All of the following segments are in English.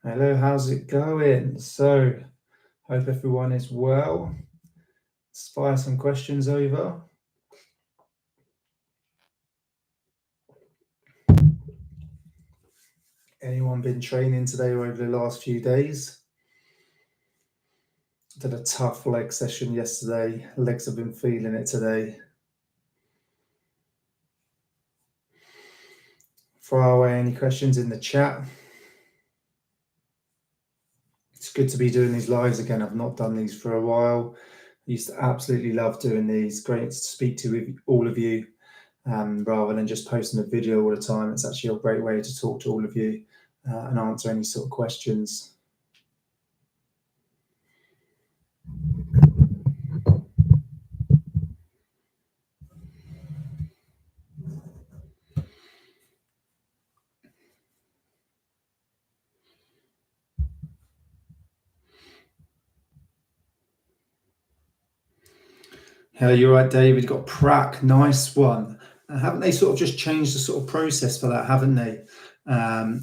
Hello, how's it going? So, hope everyone is well. Let's fire some questions over. Anyone been training today or over the last few days? Did a tough leg session yesterday. Legs have been feeling it today. Fire away any questions in the chat. It's good to be doing these lives again. I've not done these for a while. I used to absolutely love doing these. Great to speak to all of you rather than just posting a video all the time. It's actually a great way to talk to all of you and answer any sort of questions. Hello, you're right, David. Got Prac, nice one. Haven't they sort of just changed the sort of process for that, haven't they?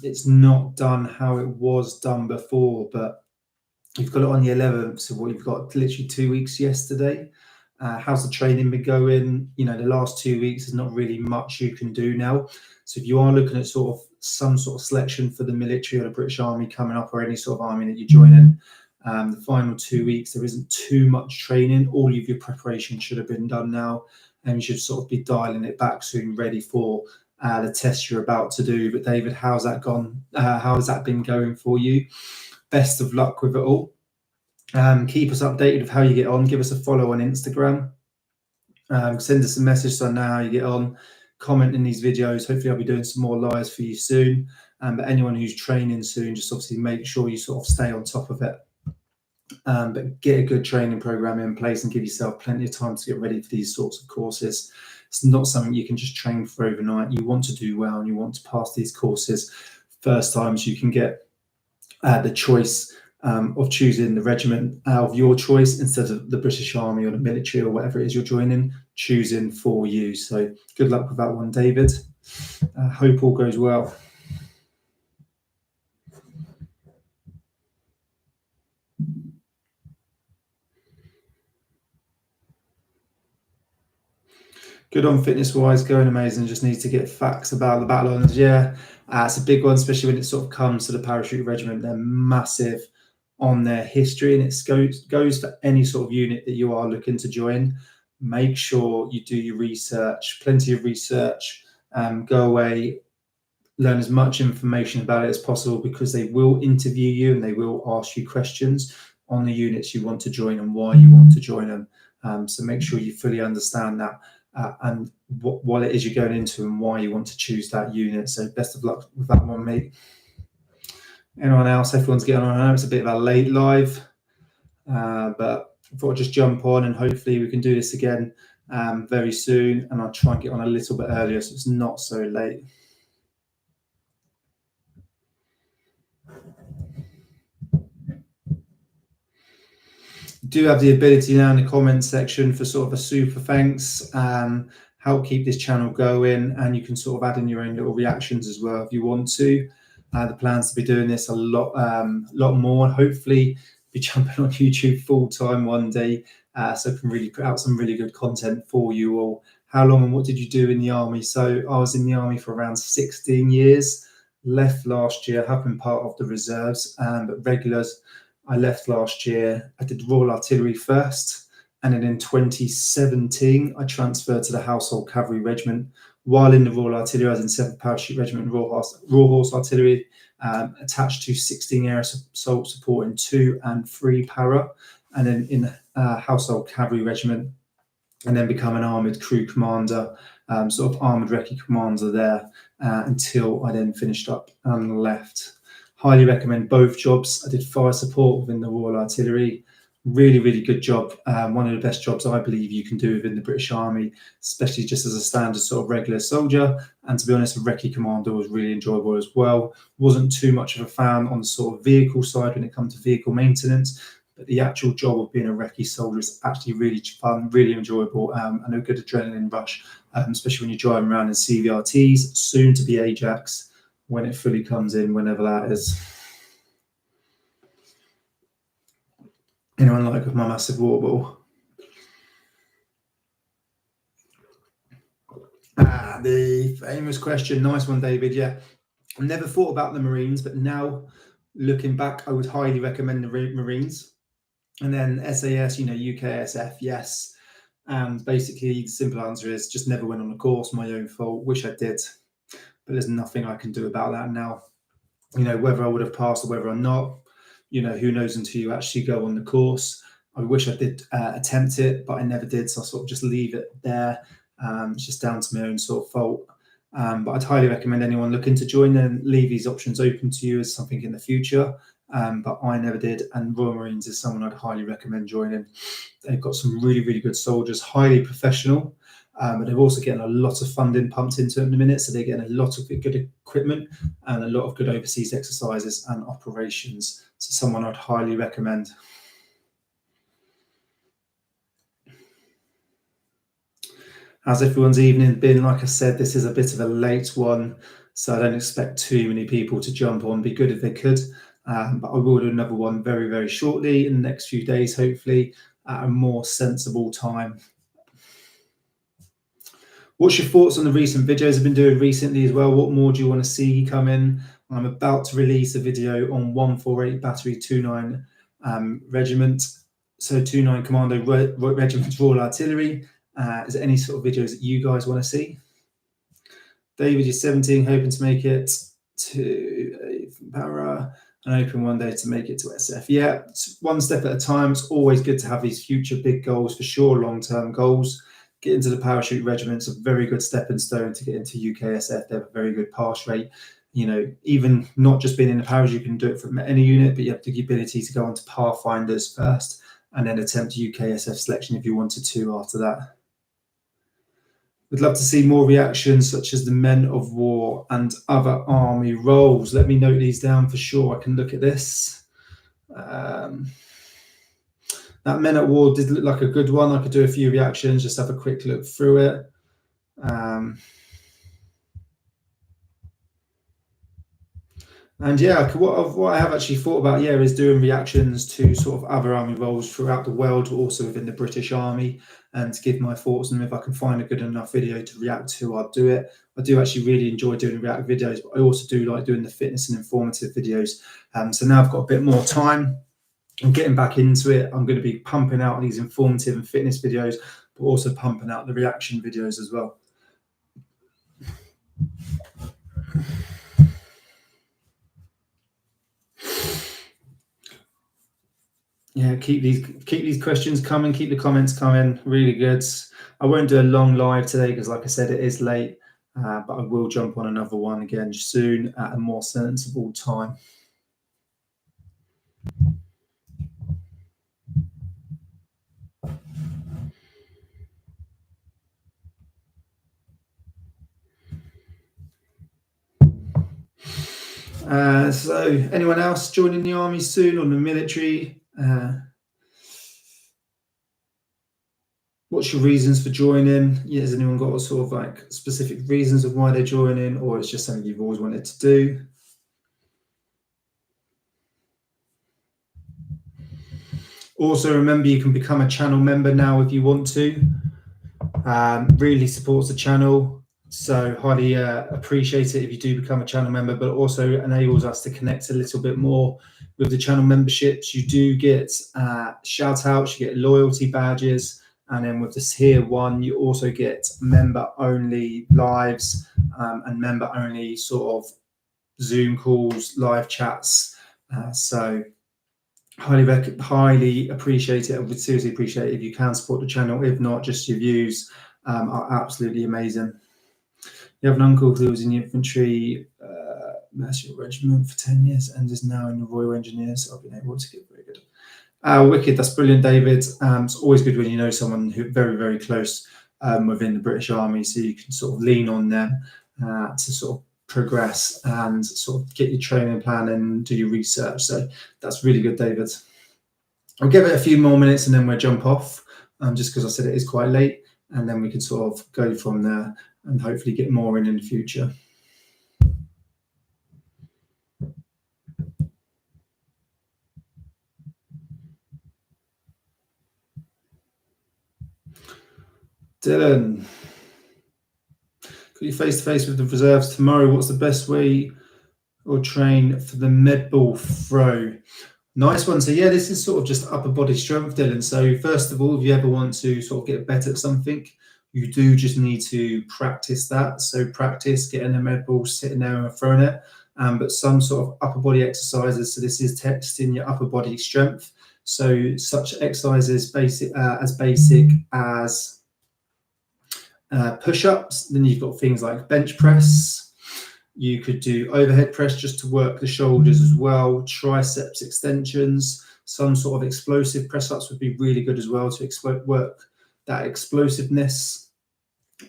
It's not done how it was done before, but you've got it on the 11th, so what you've got literally 2 weeks yesterday. How's the training been going? You know, the last 2 weeks, there's not really much you can do now. So if you are looking at sort of some sort of selection for the military or the British Army coming up, or any sort of army that you join in, the final 2 weeks, there isn't too much training. All of your preparation should have been done now, and you should sort of be dialing it back soon, ready for the test you're about to do. But David, how's that gone? How has that been going for you? Best of luck with it all. Keep us updated of how you get on. Give us a follow on Instagram. Send us a message so I know how you get on. Comment in these videos. Hopefully I'll be doing some more lives for you soon. But anyone who's training soon, just obviously make sure you sort of stay on top of it. But get a good training program in place and give yourself plenty of time to get ready for these sorts of courses. It's not something you can just train for overnight. You want to do well and you want to pass these courses first time, so you can get the choice of choosing the regiment of your choice instead of the British Army or the military or whatever it is you're joining, choosing for you. So good luck with that one, David. Hope all goes well. Good on fitness-wise, going amazing. Just need to get facts about the battle honours. Yeah, it's a big one, especially when it sort of comes to the parachute regiment. They're massive on their history, and it goes for any sort of unit that you are looking to join. Make sure you do your research, plenty of research. Go away, learn as much information about it as possible, because they will interview you and they will ask you questions on the units you want to join and why you want to join them. So make sure you fully understand that. And what it is you're going into and why you want to choose that unit. So best of luck with that one, mate. Anyone else? Everyone's getting on. I know it's a bit of a late live, but I thought I'd just jump on and hopefully we can do this again very soon. And I'll try and get on a little bit earlier so it's not so late. Do have the ability now in the comments section for sort of a super thanks, help keep this channel going, and you can sort of add in your own little reactions as well if you want to. The plans to be doing this a lot more, and hopefully be jumping on YouTube full time one day, so I can really put out some really good content for you all. How long and what did you do in the army? So I was in the army for around 16 years, left last year, have been part of the reserves, but regulars. I left last year. I did Royal Artillery first, and then in 2017 I transferred to the Household Cavalry Regiment. While in the Royal Artillery, I was in 7th Parachute Regiment, Royal Horse Artillery, attached to 16 Air Assault Support in 2 and 3 Para, and then in Household Cavalry Regiment, and then become an armoured crew commander, sort of armoured recce commander there, until I then finished up and left. Highly recommend both jobs. I did fire support within the Royal Artillery. Really, really good job. One of the best jobs I believe you can do within the British Army, especially just as a standard sort of regular soldier. And to be honest, a recce commander was really enjoyable as well. Wasn't too much of a fan on the sort of vehicle side when it comes to vehicle maintenance, but the actual job of being a recce soldier is actually really fun, really enjoyable, and a good adrenaline rush, especially when you're driving around in CVRTs, soon to be Ajax, when it fully comes in, whenever that is. Anyone like with my massive water bottle? The famous question. Nice one, David. Yeah, I never thought about the Marines, but now looking back, I would highly recommend the Marines. And then SAS, UKSF, yes. And basically, the simple answer is just never went on a course. My own fault. Wish I did, but there's nothing I can do about that now. Whether I would have passed or whether or not, who knows until you actually go on the course. I wish I did attempt it, but I never did. So I sort of just leave it there. It's just down to my own sort of fault. But I'd highly recommend anyone looking to join and leave these options open to you as something in the future. But I never did. And Royal Marines is someone I'd highly recommend joining. They've got some really, really good soldiers, highly professional. But they're also getting a lot of funding pumped into them in a minute. So they're getting a lot of good equipment and a lot of good overseas exercises and operations. So someone I'd highly recommend. How's everyone's evening been? Like I said, this is a bit of a late one, so I don't expect too many people to jump on. Be good if they could, but I will do another one very, very shortly in the next few days, hopefully, at a more sensible time. What's your thoughts on the recent videos I've been doing recently as well? What more do you want to see come in? I'm about to release a video on 148 Battery 29 Regiment, so 29 Commando Regiment Royal Artillery. Is there any sort of videos that you guys want to see? David, you're 17, hoping to make it to Para and open one day to make it to SF. Yeah, it's one step at a time. It's always good to have these future big goals, for sure, long-term goals. Get into the parachute regiment's a very good stepping stone to get into UKSF. They have a very good pass rate. Even not just being in the parachute, you can do it from any unit, but you have the ability to go on to Pathfinders first and then attempt UKSF selection if you wanted to after that. We'd love to see more reactions such as the Men of War and other army roles. Let me note these down for sure. I can look at this. That Men at War did look like a good one. I could do a few reactions, just have a quick look through it. And yeah, what I have actually thought about, is doing reactions to sort of other army roles throughout the world, also within the British Army, and to give my thoughts. And if I can find a good enough video to react to, I'll do it. I do actually really enjoy doing react videos, but I also do like doing the fitness and informative videos. So now I've got a bit more time. I'm getting back into it. I'm going to be pumping out these informative and fitness videos, but also pumping out the reaction videos as well. Yeah, keep these questions coming, keep the comments coming. Really good. I won't do a long live today because, like I said, it is late, but I will jump on another one again soon at a more sensible time. So anyone else joining the army soon or the military? What's your reasons for joining? Has anyone got a sort of like specific reasons of why they're joining, or it's just something you've always wanted to do? Also, remember, you can become a channel member now if you want to. Really supports the channel. So highly appreciate it if you do become a channel member, but also enables us to connect a little bit more with the channel memberships. You do get shout outs, you get loyalty badges, and then with this here one, you also get member only lives and member only sort of Zoom calls, live chats. So highly appreciate it. I would seriously appreciate it if you can support the channel. If not, just your views are absolutely amazing. You have an uncle who was in the infantry National Regiment for 10 years and is now in the Royal Engineers. I've been able to get very good. Wicked, that's brilliant, David. It's always good when you know someone who very, very close within the British Army, so you can sort of lean on them to sort of progress and sort of get your training plan and do your research. So that's really good, David. I'll give it a few more minutes and then we'll jump off, just because I said it is quite late, and then we can sort of go from there and hopefully get more in the future. Dylan, got you face to face with the reserves tomorrow. What's the best way or train for the med ball throw? Nice one. So yeah, this is sort of just upper body strength, Dylan. So first of all, if you ever want to sort of get better at something, you do just need to practice that. So practice getting a med ball, sitting there and throwing it. But some sort of upper body exercises. So this is testing your upper body strength. So such exercises as basic as push-ups. Then you've got things like bench press. You could do overhead press just to work the shoulders as well. Triceps extensions. Some sort of explosive press-ups would be really good as well to work that explosiveness.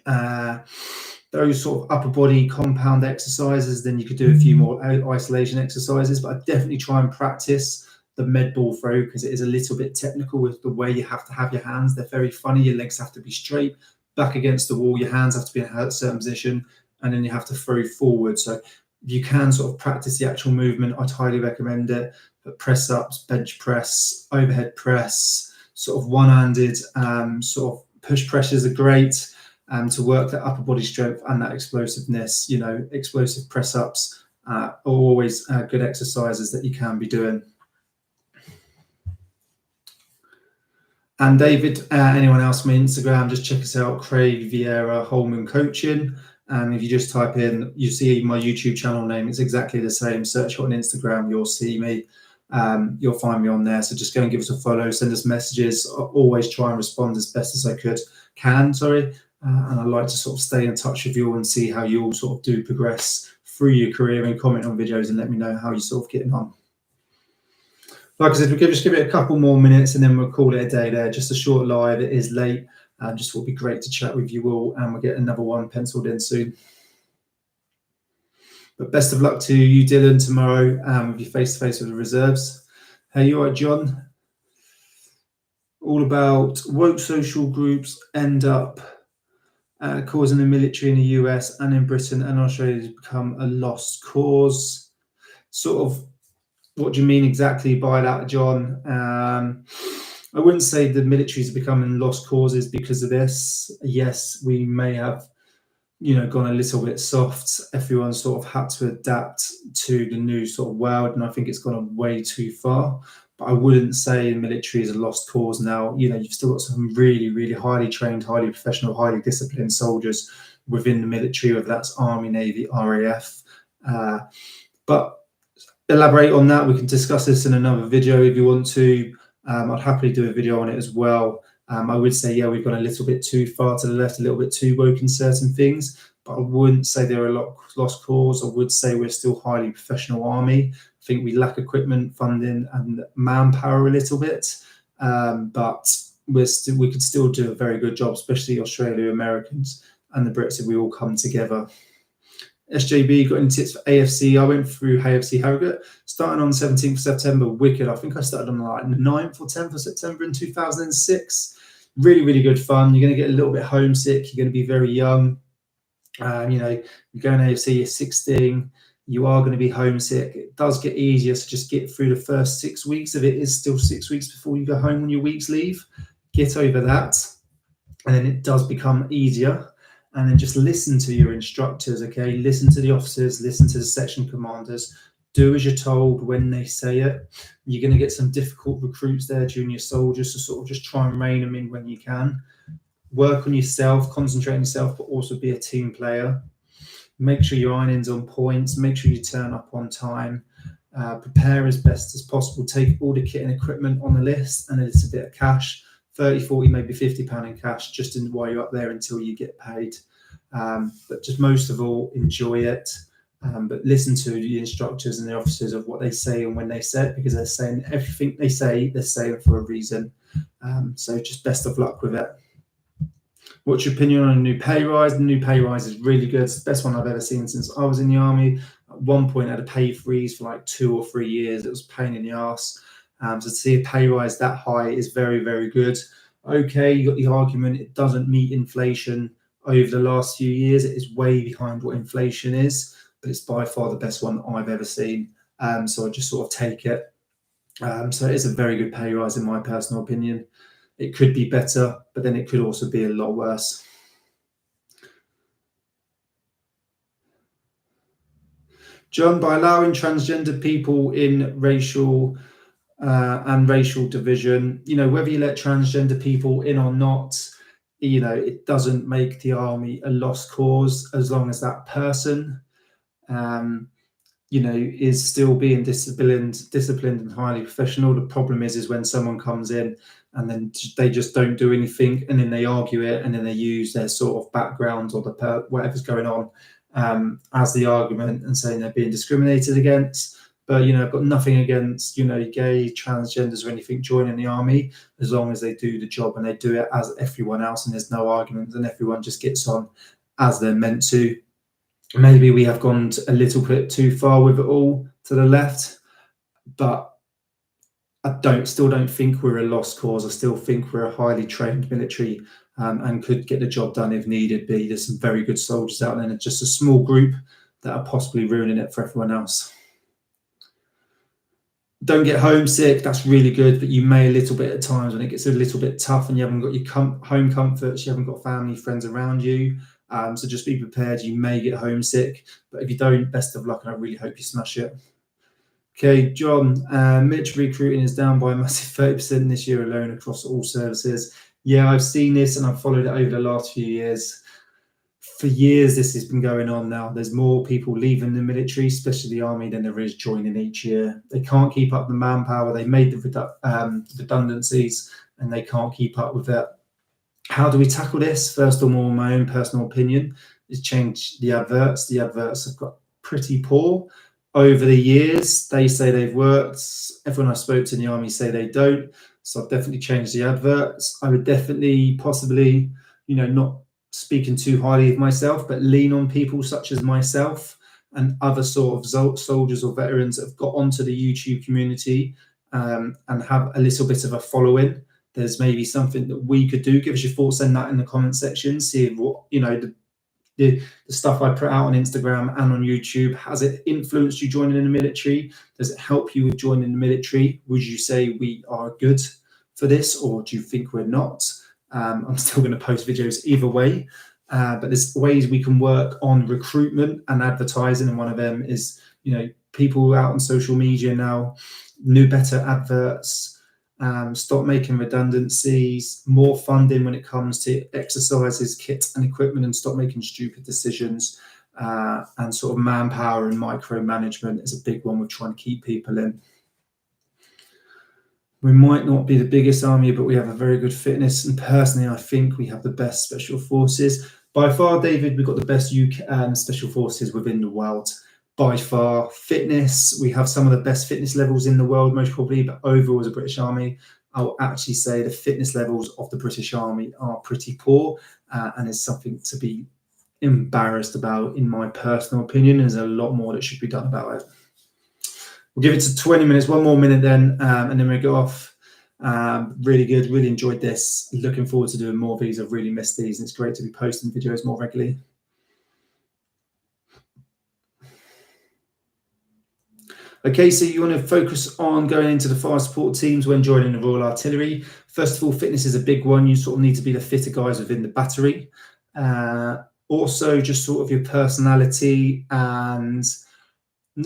Those sort of upper body compound exercises. Then you could do a few more isolation exercises. But I definitely try and practice the med ball throw because it is a little bit technical with the way you have to have your hands. They're very funny. Your legs have to be straight, back against the wall. Your hands have to be in a certain position, and then you have to throw forward. So if you can sort of practice the actual movement, I'd highly recommend it. But press ups, bench press, overhead press, sort of one-handed sort of push pressures are great to work that upper body strength and that explosiveness. You know, explosive press ups are always good exercises that you can be doing. And David, anyone else on my Instagram, just check us out, Craig Vieira Holman Coaching. And if you just type in, you see my YouTube channel name, it's exactly the same. Search it on Instagram, you'll see me. You'll find me on there. So just go and give us a follow, send us messages. I always try and respond as best as I can. And I like to sort of stay in touch with you and see how you all sort of do progress through your career, and comment on videos and let me know how you're sort of getting on. Like I said, we'll just give it a couple more minutes and then we'll call it a day there. Just a short live. It is late. Just will be great to chat with you all, and we'll get another one penciled in soon. But best of luck to you, Dylan, tomorrow with your face-to-face with the reserves. Hey, you all right, John? All about woke social groups end up causing the military in the US and in Britain and Australia to become a lost cause. Sort of, what do you mean exactly by that, John? I wouldn't say the militaries are becoming lost causes because of this. Yes, we may have, gone a little bit soft. Everyone sort of had to adapt to the new sort of world, and I think it's gone way too far. But I wouldn't say the military is a lost cause now. You've still got some really, really highly trained, highly professional, highly disciplined soldiers within the military, whether that's Army, Navy, RAF. But elaborate on that. We can discuss this in another video if you want to. I'd happily do a video on it as well. I would say, yeah, we've gone a little bit too far to the left, a little bit too woke in certain things, but I wouldn't say they're a lost cause. I would say we're still highly professional army. I think we lack equipment, funding, and manpower a little bit, but we could still do a very good job, especially Australia, Americans, and the Brits if we all come together. SJB, got any tips for AFC? I went through AFC Harrogate, starting on 17th of September. Wicked. I think I started on like 9th or 10th of September in 2006. Really, really good fun. You're going to get a little bit homesick. You're going to be very young. You're going AFC, you're 16. You are going to be homesick. It does get easier, so just get through the first 6 weeks. If it is still 6 weeks before you go home on your week's leave, get over that. And then it does become easier. And then just listen to your instructors, okay? Listen to the officers, listen to the section commanders. Do as you're told when they say it. You're going to get some difficult recruits there, junior soldiers, so sort of just try and rein them in when you can. Work on yourself, concentrate on yourself, but also be a team player. Make sure your ironing's on points. Make sure you turn up on time. Prepare as best as possible. Take all the kit and equipment on the list and a little bit of cash, 30, 40, maybe £50 in cash, just while you're up there until you get paid. But just most of all, enjoy it. But listen to the instructors and the officers of what they say and when they say it, because they're saying everything they say, they're saying for a reason. So just best of luck with it. What's your opinion on a new pay rise? The new pay rise is really good. It's the best one I've ever seen since I was in the army. At one point, I had a pay freeze for like 2 or 3 years. It was a pain in the ass. So to see a pay rise that high is very, very good. Okay, you got the argument it doesn't meet inflation over the last few years. It is way behind what inflation is, but it's by far the best one I've ever seen. So I just sort of take it. So it is a very good pay rise in my personal opinion. It could be better, but then it could also be a lot worse. John, by allowing transgender people in racial and racial division, whether you let transgender people in or not, it doesn't make the army a lost cause as long as that person, is still being disciplined and highly professional. The problem is when someone comes in and then they just don't do anything, and then they argue it, and then they use their sort of background or whatever's going on as the argument and saying they're being discriminated against. But, I've got nothing against, gay, transgenders or anything joining the army, as long as they do the job and they do it as everyone else and there's no arguments and everyone just gets on as they're meant to. Maybe we have gone a little bit too far with it all to the left, but I still don't think we're a lost cause. I still think we're a highly trained military and could get the job done if needed be. There's some very good soldiers out there, and it's just a small group that are possibly ruining it for everyone else. Don't get homesick. That's really good, but you may a little bit at times when it gets a little bit tough and you haven't got your home comforts, you haven't got family, friends around you. So just be prepared. You may get homesick, but if you don't, best of luck, and I really hope you smash it. Okay, John, military recruiting is down by a massive 30% this year alone across all services. Yeah, I've seen this and I've followed it over the last few years. For years, this has been going on now. There's more people leaving the military, especially the army, than there is joining each year. They can't keep up the manpower. They made the redundancies and they can't keep up with it. How do we tackle this? First of all, my own personal opinion is change the adverts. The adverts have got pretty poor over the years. They say they've worked. Everyone I spoke to in the army say they don't. So I've definitely changed the adverts. I would definitely possibly, not speaking too highly of myself, but lean on people such as myself and other sort of soldiers or veterans that have got onto the YouTube community and have a little bit of a following. There's maybe something that we could do. Give us your thoughts, send that in the comment section. See what, the stuff I put out on Instagram and on YouTube, has it influenced you joining in the military? Does it help you with joining the military? Would you say we are good for this, or do you think we're not? I'm still going to post videos either way, but there's ways we can work on recruitment and advertising, and one of them is, people out on social media now, new, better adverts. Stop making redundancies, more funding when it comes to exercises, kit and equipment, and stop making stupid decisions. And sort of manpower and micromanagement is a big one. We're trying to keep people in. We might not be the biggest army, but we have a very good fitness. And personally, I think we have the best special forces. By far, David, we've got the best UK special forces within the world. By far. Fitness, we have some of the best fitness levels in the world, most probably, but overall as a British Army, I will actually say the fitness levels of the British Army are pretty poor, and it's something to be embarrassed about, in my personal opinion. There's a lot more that should be done about it. We'll give it to 20 minutes, one more minute then, and then we go off. Really good, really enjoyed this. Looking forward to doing more of these. I've really missed these, and it's great to be posting videos more regularly. Okay, so you want to focus on going into the fire support teams when joining the Royal Artillery. First of all, fitness is a big one. You sort of need to be the fitter guys within the battery. Also, just sort of your personality, and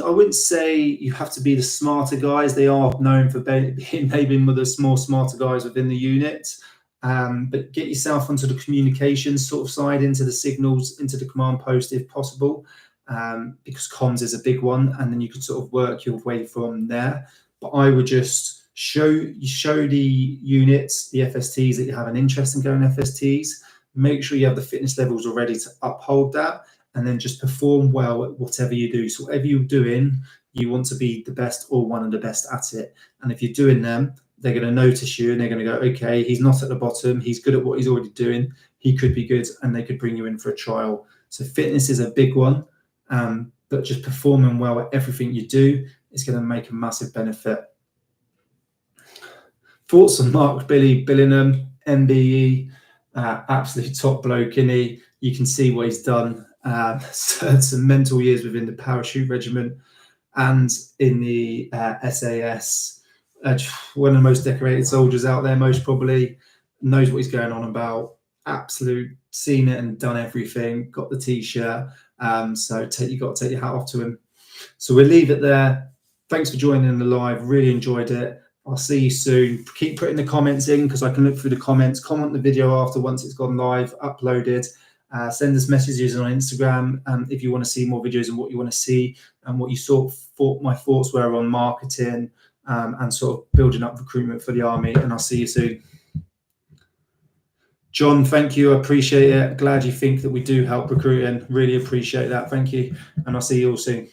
I wouldn't say you have to be the smarter guys. They are known for being maybe one of the more smarter guys within the unit. But get yourself onto the communications sort of side, into the signals, into the command post if possible. because comms is a big one, and then you can sort of work your way from there. But I would just show the units, the FSTs that you have an interest in going FSTs. Make sure you have the fitness levels already to uphold that, and then just perform well at whatever you do. So whatever you're doing, you want to be the best or one of the best at it. And if you're doing them, they're going to notice you and they're going to go, okay, he's not at the bottom. He's good at what he's already doing. He could be good, and they could bring you in for a trial. So fitness is a big one, but just performing well at everything you do is going to make a massive benefit. Thoughts on Mark Billingham, MBE, absolute top bloke, isn't he? You can see what he's done. Some mental years within the parachute regiment and in the SAS. One of the most decorated soldiers out there, most probably, knows what he's going on about. Absolute, seen it and done everything. Got the t-shirt. So you got to take your hat off to him. So we'll leave it there. Thanks for joining the live. Really enjoyed it. I'll see you soon. Keep putting the comments in because I can look through the comments. Comment the video after once it's gone live, uploaded. Send us messages on Instagram if you want to see more videos and what you want to see and what you thought my thoughts were on marketing and sort of building up recruitment for the army. And I'll see you soon. John, thank you. I appreciate it. Glad you think that we do help recruiting. Really appreciate that. Thank you. And I'll see you all soon.